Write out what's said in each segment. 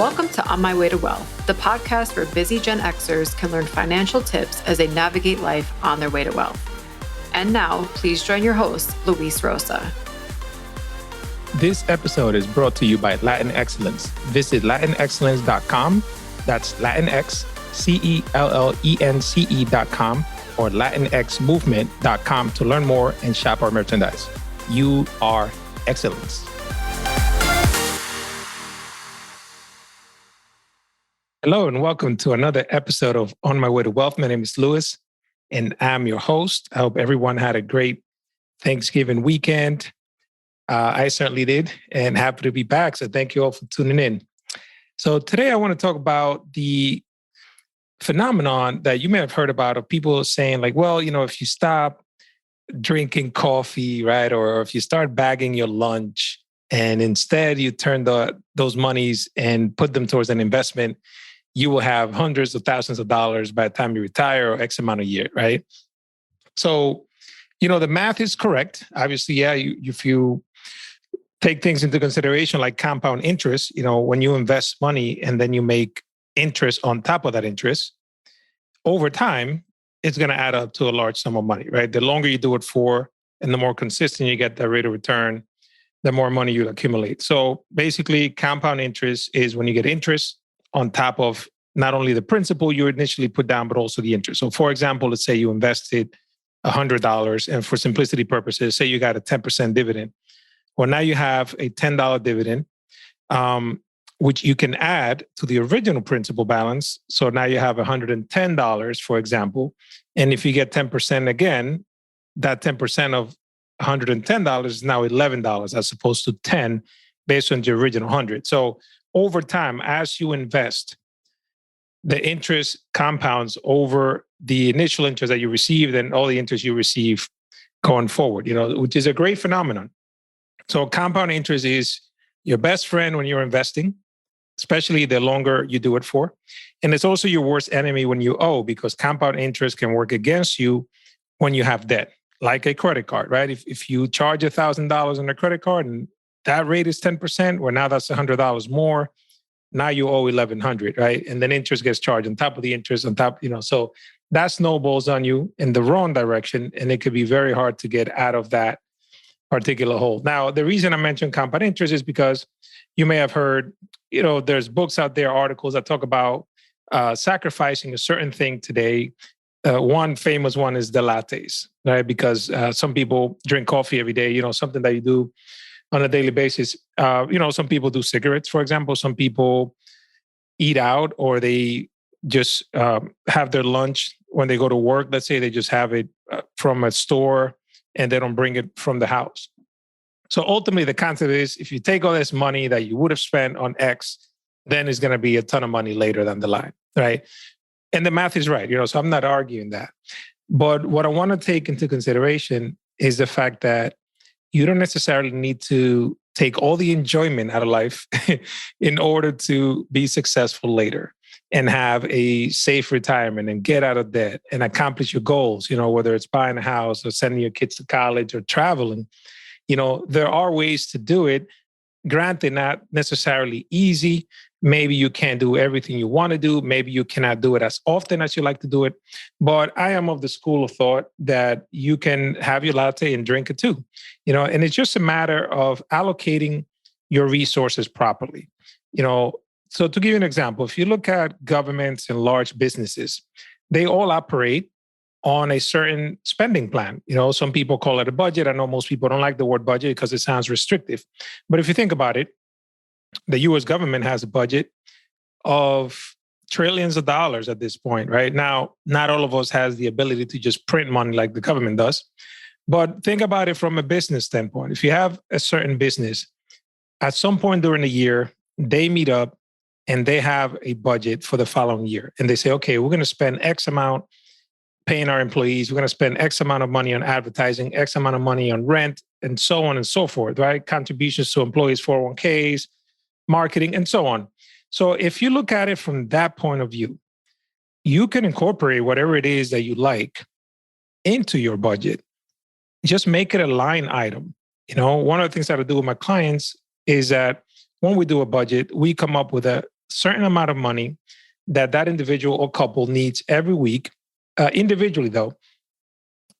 Welcome to On My Way to Wealth, the podcast where busy Gen Xers can learn financial tips as they navigate life on their way to wealth. And now, please join your host, Luis Rosa. This episode is brought to you by Latin Excellence. Visit latinexcellence.com. That's Latinx, CELLENCE.com or latinxmovement.com to learn more and shop our merchandise. You are excellence. Hello and welcome to another episode of On My Way to Wealth. My name is Luis and I'm your host. I hope everyone had a great Thanksgiving weekend. I certainly did and happy to be back. So thank you all for tuning in. So today I want to talk about the phenomenon that you may have heard about of people saying like, well, if you stop drinking coffee, right? Or if you start bagging your lunch and instead you turn those monies and put them towards an investment, you will have hundreds of thousands of dollars by the time you retire or X amount of year, right? So, the math is correct. Obviously, yeah, if you take things into consideration like compound interest, when you invest money and then you make interest on top of that interest, over time, it's going to add up to a large sum of money, right? The longer you do it for and the more consistent you get that rate of return, the more money you'll accumulate. So basically, compound interest is when you get interest on top of not only the principal you initially put down, but also the interest. So for example, let's say you invested $100 and for simplicity purposes, say you got a 10% dividend. Well, now you have a $10 dividend, which you can add to the original principal balance. So now you have $110, for example. And if you get 10% again, that 10% of $110 is now $11 as opposed to 10 based on the original 100. So over time, as you invest, the interest compounds over the initial interest that you received and all the interest you receive going forward, which is a great phenomenon. So compound interest is your best friend when you're investing, especially the longer you do it for. And it's also your worst enemy when you owe, because compound interest can work against you when you have debt, like a credit card, right? If you charge $1,000 on a credit card and that rate is 10%, well, now that's $100 more. Now you owe $1,100, right? And then interest gets charged on top of the interest on top, so that snowballs on you in the wrong direction. And it could be very hard to get out of that particular hole. Now, the reason I mentioned compound interest is because you may have heard, there's books out there, articles that talk about sacrificing a certain thing today. One famous one is the lattes, right? Because some people drink coffee every day, something that you do on a daily basis. Some people do cigarettes, for example. Some people eat out or they just have their lunch when they go to work. Let's say they just have it from a store and they don't bring it from the house. So ultimately, the concept is if you take all this money that you would have spent on X, then it's going to be a ton of money later down the line, right? And the math is right, so I'm not arguing that. But what I want to take into consideration is the fact that you don't necessarily need to take all the enjoyment out of life in order to be successful later and have a safe retirement and get out of debt and accomplish your goals, whether it's buying a house or sending your kids to college or traveling. There are ways to do it. Granted, not necessarily easy. Maybe you can't do everything you want to do. Maybe you cannot do it as often as you like to do it. But I am of the school of thought that you can have your latte and drink it too. And it's just a matter of allocating your resources properly. So to give you an example, if you look at governments and large businesses, they all operate on a certain spending plan. Some people call it a budget. I know most people don't like the word budget because it sounds restrictive. But if you think about it, the US government has a budget of trillions of dollars at this point, right? Now, not all of us has the ability to just print money like the government does. But think about it from a business standpoint. If you have a certain business, at some point during the year, they meet up and they have a budget for the following year. And they say, okay, we're going to spend X amount paying our employees. We're going to spend X amount of money on advertising, X amount of money on rent, and so on and so forth, right? Contributions to employees' 401ks, marketing, and so on. So if you look at it from that point of view, you can incorporate whatever it is that you like into your budget. Just make it a line item. One of the things that I do with my clients is that when we do a budget, we come up with a certain amount of money that individual or couple needs every week, individually though,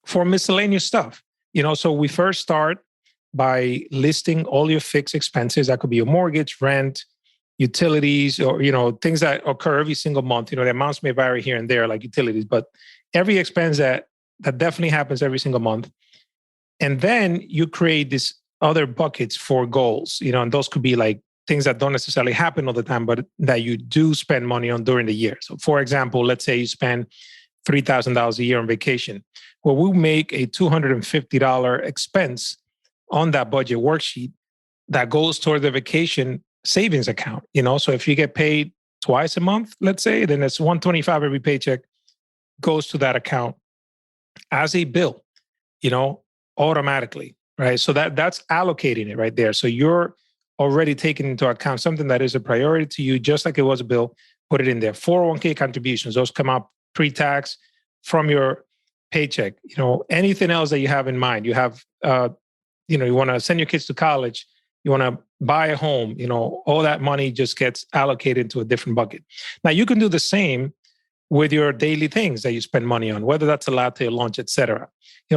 for miscellaneous stuff. So we first start by listing all your fixed expenses. That could be your mortgage, rent, utilities, or things that occur every single month. The amounts may vary here and there, like utilities, but every expense that definitely happens every single month. And then you create these other buckets for goals, and those could be like things that don't necessarily happen all the time, but that you do spend money on during the year. So for example, let's say you spend $3,000 a year on vacation. Well, we'll make a $250 expense on that budget worksheet that goes toward the vacation savings account. So if you get paid twice a month, let's say, then it's $125 every paycheck goes to that account as a bill, automatically, right? So that's allocating it right there. So you're already taking into account something that is a priority to you, just like it was a bill, put it in there. 401k contributions, those come out pre-tax from your paycheck. Anything else that you have in mind, you have, you want to send your kids to college, you want to buy a home, all that money just gets allocated to a different bucket. Now you can do the same with your daily things that you spend money on, whether that's a latte, lunch, et cetera.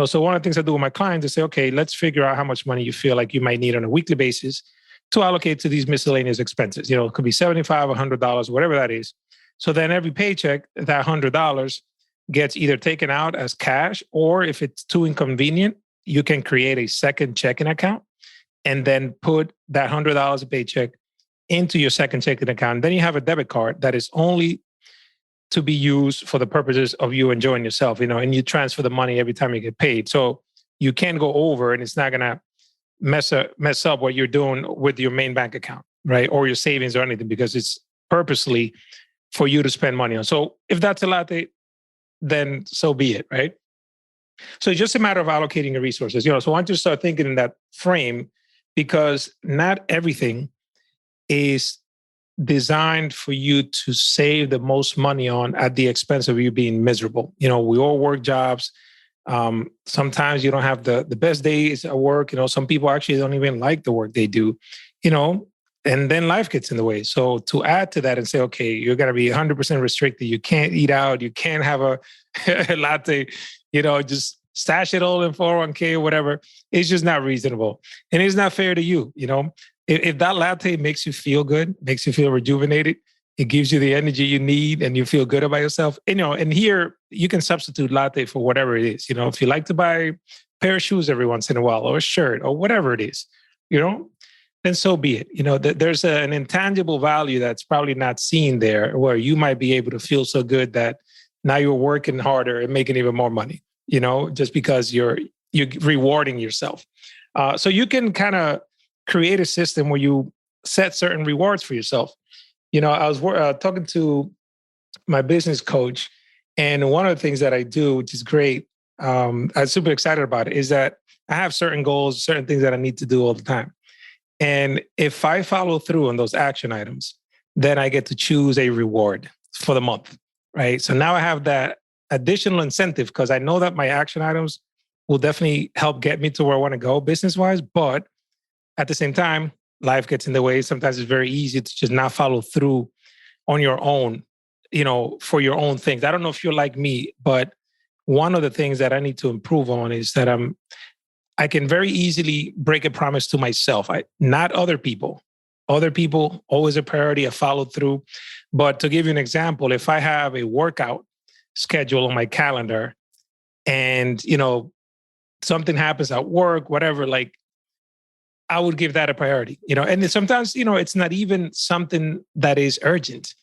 So one of the things I do with my clients is say, okay, let's figure out how much money you feel like you might need on a weekly basis to allocate to these miscellaneous expenses. It could be $75, $100, whatever that is. So then every paycheck, that $100 gets either taken out as cash, or if it's too inconvenient, you can create a second checking account and then put that $100 a paycheck into your second checking account. Then you have a debit card that is only to be used for the purposes of you enjoying yourself, and you transfer the money every time you get paid. So you can't go over, and it's not going to mess up what you're doing with your main bank account, right? Or your savings or anything, because it's purposely for you to spend money on. So if that's a latte, then so be it, right? So it's just a matter of allocating your resources. So I want you to start thinking in that frame, because not everything is designed for you to save the most money on at the expense of you being miserable. We all work jobs. Sometimes you don't have the best days at work. Some people actually don't even like the work they do, and then life gets in the way. So to add to that and say, okay, you're going to be 100% restricted. You can't eat out. You can't have a latte, just stash it all in 401k or whatever. It's just not reasonable. And it's not fair to you. If that latte makes you feel good, makes you feel rejuvenated, it gives you the energy you need and you feel good about yourself. And here you can substitute latte for whatever it is. If you like to buy a pair of shoes every once in a while, or a shirt, or whatever it is, then so be it. There's an intangible value that's probably not seen there, where you might be able to feel so good that now you're working harder and making even more money, just because you're rewarding yourself. So you can kind of create a system where you set certain rewards for yourself. I was talking to my business coach, and one of the things that I do, which is great, I'm super excited about it, is that I have certain goals, certain things that I need to do all the time. And if I follow through on those action items, then I get to choose a reward for the month, right? So now I have that additional incentive, because I know that my action items will definitely help get me to where I want to go business-wise. But at the same time, life gets in the way. Sometimes it's very easy to just not follow through on your own, for your own things. I don't know if you're like me, but one of the things that I need to improve on is that I can very easily break a promise to myself, not other people. Other people, always a priority, I follow through. But to give you an example, if I have a workout schedule on my calendar and, something happens at work, whatever, like, I would give that a priority, and sometimes, it's not even something that is urgent,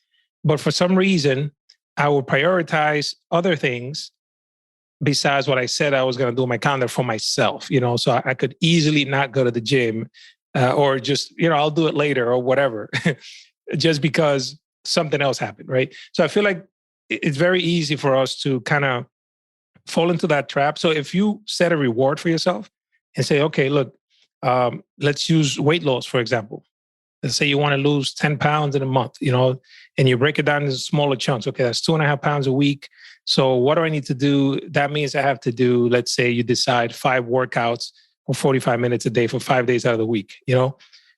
but for some reason, I will prioritize other things besides what I said I was going to do on my calendar for myself, so I could easily not go to the gym or just, I'll do it later or whatever, just because something else happened, right? So I feel like it's very easy for us to kind of fall into that trap. So if you set a reward for yourself and say, okay, look, let's use weight loss, for example. Let's say you want to lose 10 pounds in a month, and you break it down into smaller chunks. Okay, that's 2.5 pounds a week. So what do I need to do? That means I have to do, let's say you decide 5 workouts for 45 minutes a day for 5 days out of the week.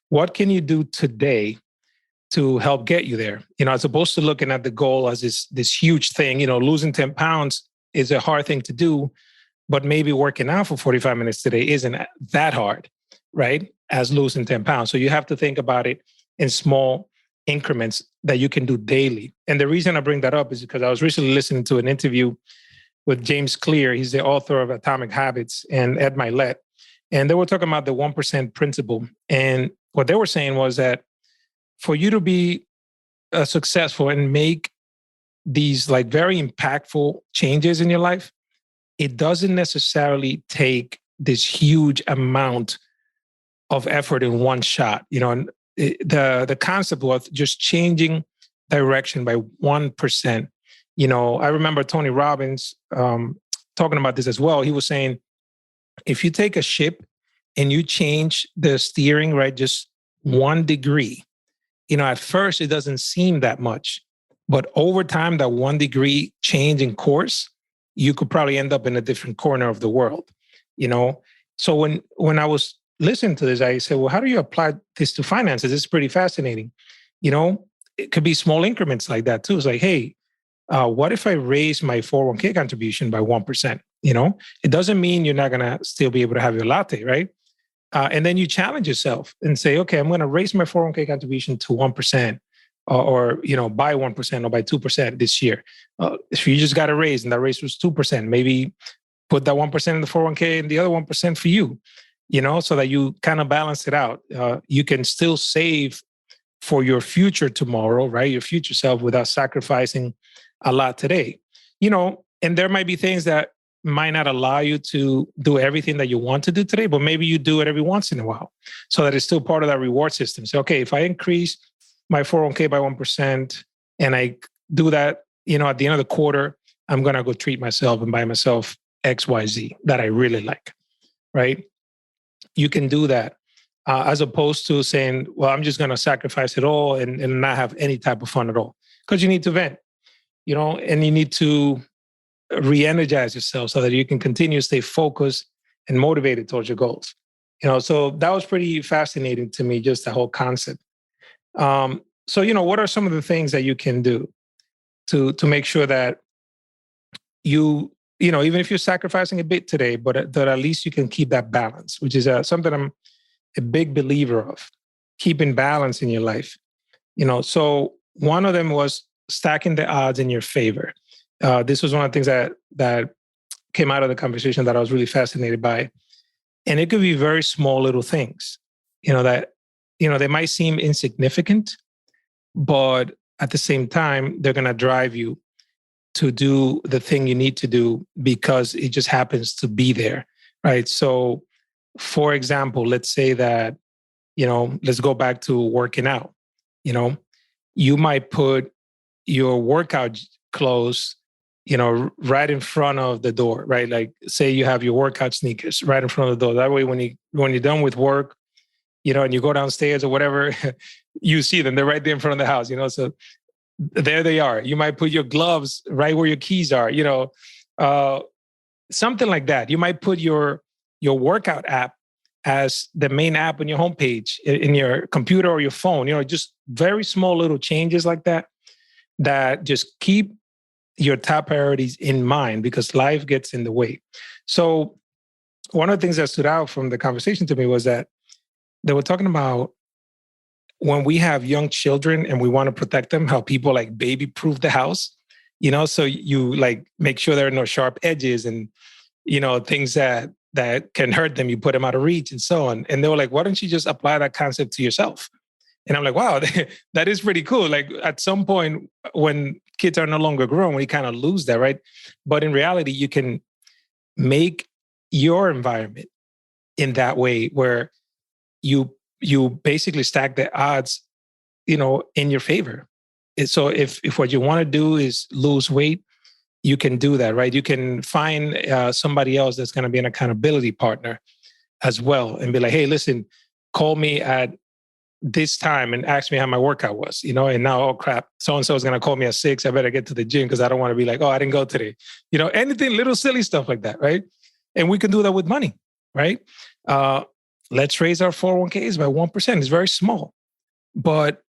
What can you do today to help get you there. As opposed to looking at the goal as this huge thing. Losing 10 pounds is a hard thing to do, but maybe working out for 45 minutes today isn't that hard, right? As losing 10 pounds. So you have to think about it in small increments that you can do daily. And the reason I bring that up is because I was recently listening to an interview with James Clear. He's the author of Atomic Habits, and Ed Milet. And they were talking about the 1% principle. And what they were saying was that for you to be successful and make these like very impactful changes in your life, it doesn't necessarily take this huge amount of effort in one shot. And the concept was just changing direction by 1%. I remember Tony Robbins talking about this as well. He was saying, if you take a ship and you change the steering, right, just 1 degree, at first it doesn't seem that much, but over time, that 1 degree change in course, you could probably end up in a different corner of the world. So when I was listening to this, I said, well, how do you apply this to finances? It's pretty fascinating. It could be small increments like that too. It's like, hey, what if I raise my 401k contribution by 1%? It doesn't mean you're not going to still be able to have your latte, right? And then you challenge yourself and say, okay, I'm going to raise my 401k contribution to 1%, or by 1% or by 2% this year. If you just got a raise and that raise was 2%, maybe put that 1% in the 401k and the other 1% for you, so that you kind of balance it out. You can still save for your future tomorrow, right? Your future self, without sacrificing a lot today. And there might be things that might not allow you to do everything that you want to do today, but maybe you do it every once in a while so that it's still part of that reward system. So, okay, if I increase my 401k by 1% and I do that, at the end of the quarter, I'm going to go treat myself and buy myself XYZ that I really like, right? You can do that as opposed to saying, well, I'm just going to sacrifice it all and not have any type of fun at all, because you need to vent, and you need to re-energize yourself so that you can continue to stay focused and motivated towards your goals. So that was pretty fascinating to me, just the whole concept. So, what are some of the things that you can do to make sure that even if you're sacrificing a bit today, but that at least you can keep that balance, which is something I'm a big believer of, keeping balance in your life. So one of them was stacking the odds in your favor. This was one of the things that came out of the conversation that I was really fascinated by. And it could be very small little things, that, they might seem insignificant, but at the same time, they're going to drive you to do the thing you need to do because it just happens to be there, right? So, for example, let's say that, let's go back to working out. You might put your workout clothes, right in front of the door, right? Like, say you have your workout sneakers right in front of the door. That way, when you're done with work, and you go downstairs or whatever, you see them. They're right there in front of the house, So there they are. You might put your gloves right where your keys are, something like that. You might put your workout app as the main app on your homepage in your computer or your phone. Just very small little changes like that just keep your top priorities in mind, because life gets in the way. So one of the things that stood out from the conversation to me was that they were talking about when we have young children and we want to protect them, how people like baby proof the house, so you like make sure there are no sharp edges and, things that can hurt them. You put them out of reach and so on. And they were like, why don't you just apply that concept to yourself? And I'm like, wow, that is pretty cool. Like at some point when kids are no longer grown, we kind of lose that, right? But in reality, you can make your environment in that way where you basically stack the odds, in your favor. And so if what you want to do is lose weight, you can do that, right? You can find somebody else that's going to be an accountability partner as well and be like, hey, listen, call me at this time and ask me how my workout was, and now, oh crap, so-and-so is going to call me at 6. I better get to the gym because I don't want to be like, oh, I didn't go today. Anything, little silly stuff like that, right? And we can do that with money, right? Let's raise our 401ks by 1%. It's very small, but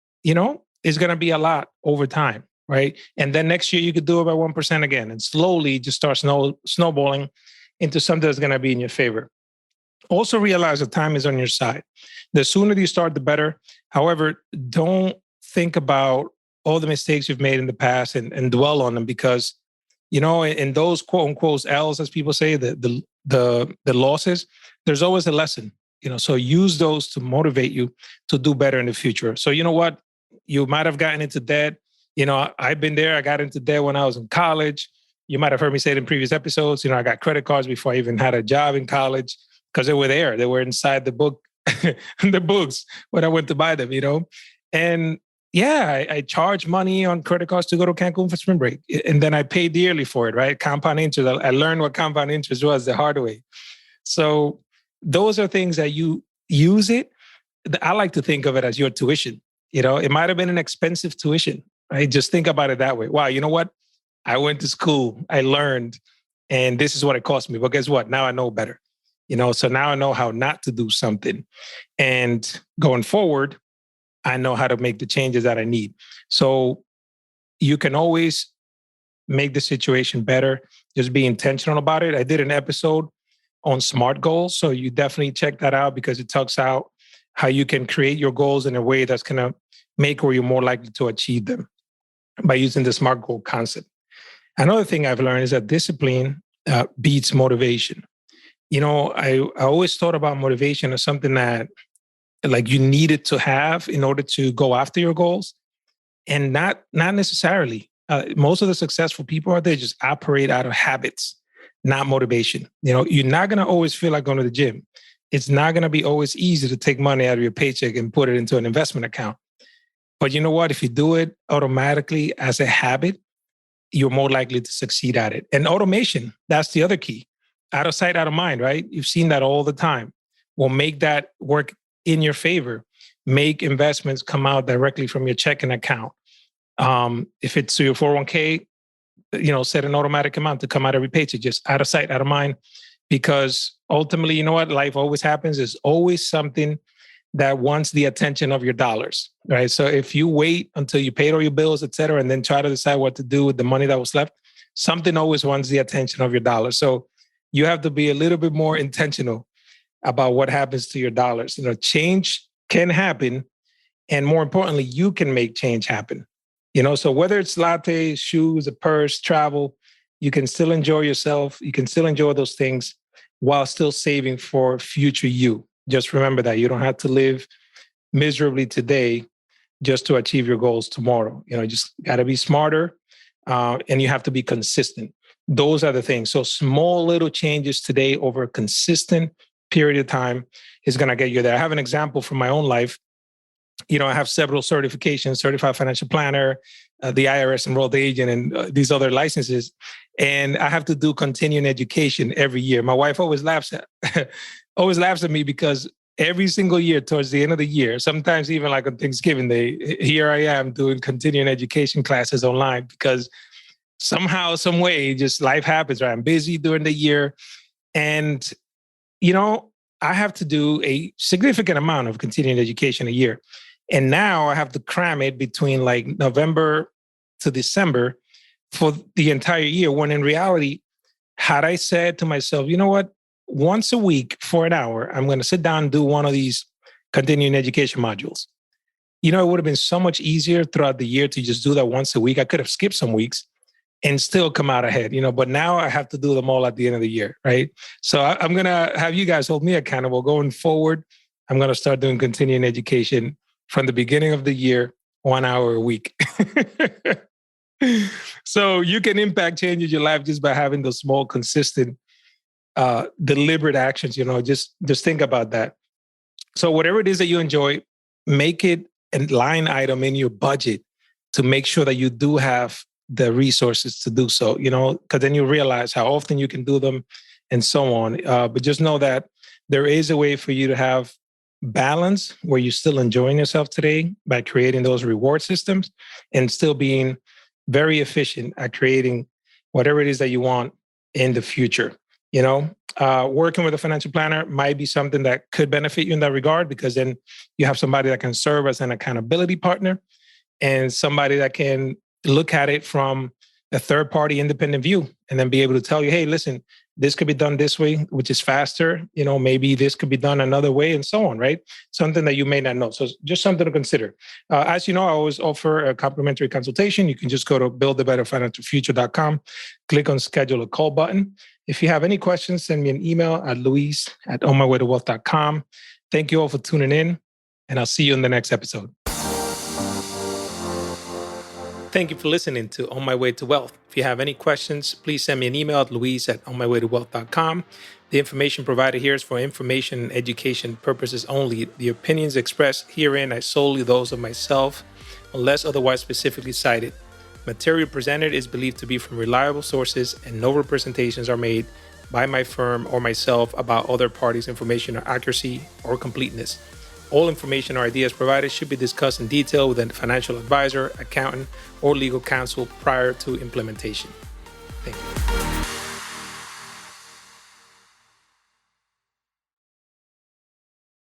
is going to be a lot over time, right? And then next year you could do it by 1% again, and slowly just start snowballing into something that's going to be in your favor. Also realize that time is on your side. The sooner you start, the better. However, don't think about all the mistakes you've made in the past and dwell on them, because, in those quote unquote L's, as people say, the losses, there's always a lesson. So use those to motivate you to do better in the future. So you know what? You might have gotten into debt. I've been there. I got into debt when I was in college. You might have heard me say it in previous episodes. I got credit cards before I even had a job in college, because they were there. They were inside the book, the books when I went to buy them, And yeah, I charged money on credit cards to go to Cancun for spring break. And then I paid dearly for it, right? Compound interest. I learned what compound interest was the hard way. So those are things that you use it. I like to think of it as your tuition. It might have been an expensive tuition, right? Just think about it that way. Wow, you know what? I went to school, I learned, and this is what it cost me. But guess what? Now I know better. So now I know how not to do something. And going forward, I know how to make the changes that I need. So you can always make the situation better. Just be intentional about it. I did an episode on SMART goals. So you definitely check that out, because it talks out how you can create your goals in a way that's going to make where you're more likely to achieve them by using the SMART goal concept. Another thing I've learned is that discipline beats motivation. I always thought about motivation as something that you needed to have in order to go after your goals, and not necessarily. Most of the successful people out there just operate out of habits, not motivation. You're not going to always feel like going to the gym. It's not going to be always easy to take money out of your paycheck and put it into an investment account. But you know what? If you do it automatically as a habit, you're more likely to succeed at it. And automation, that's the other key. Out of sight, out of mind, right? You've seen that all the time. Well, make that work in your favor. Make investments come out directly from your checking account. If it's to your 401k, set an automatic amount to come out every paycheck, just out of sight, out of mind. Because ultimately, you know what? Life always happens. There's always something that wants the attention of your dollars, right? So if you wait until you paid all your bills, et cetera, and then try to decide what to do with the money that was left, something always wants the attention of your dollars. So you have to be a little bit more intentional about what happens to your dollars. Change can happen. And more importantly, you can make change happen. So whether it's latte, shoes, a purse, travel, you can still enjoy yourself. You can still enjoy those things while still saving for future you. Just remember that you don't have to live miserably today just to achieve your goals tomorrow. You just got to be smarter, and you have to be consistent. Those are the things. So small little changes today over a consistent period of time is going to get you there. I have an example from my own life. I have several certifications, certified financial planner, the IRS enrolled agent, and these other licenses. And I have to do continuing education every year. My wife always laughs at me, because every single year towards the end of the year, sometimes even like on Thanksgiving Day, here I am doing continuing education classes online, because somehow, some way, just life happens, right? I'm busy during the year. And, I have to do a significant amount of continuing education a year. And now I have to cram it between November to December for the entire year. When in reality, had I said to myself, you know what, once a week for an hour, I'm going to sit down and do one of these continuing education modules. It would have been so much easier throughout the year to just do that once a week. I could have skipped some weeks and still come out ahead, but now I have to do them all at the end of the year, right? So I'm going to have you guys hold me accountable going forward. I'm going to start doing continuing education from the beginning of the year, 1 hour a week. So you can impact change in your life just by having those small, consistent, deliberate actions. Just think about that. So whatever it is that you enjoy, make it a line item in your budget to make sure that you do have the resources to do so, because then you realize how often you can do them and so on. But just know that there is a way for you to have balance where you're still enjoying yourself today by creating those reward systems and still being very efficient at creating whatever it is that you want in the future. Working with a financial planner might be something that could benefit you in that regard, because then you have somebody that can serve as an accountability partner. and somebody that can look at it from a third-party independent view and then be able to tell you, hey, listen, this could be done this way, which is faster. Maybe this could be done another way and so on, right? Something that you may not know. So just something to consider. As you know, I always offer a complimentary consultation. You can just go to buildabetterfinancialfuture.com, click on schedule a call button. If you have any questions, send me an email at luis@onmywaytowealth.com. Thank you all for tuning in, and I'll see you in the next episode. Thank you for listening to On My Way to Wealth. If you have any questions, please send me an email at luis@onmywaytowealth.com. The information provided here is for information and education purposes only. The opinions expressed herein are solely those of myself, unless otherwise specifically cited. Material presented is believed to be from reliable sources, and no representations are made by my firm or myself about other parties' information or accuracy or completeness. All information or ideas provided should be discussed in detail with a financial advisor, accountant, or legal counsel prior to implementation. Thank you.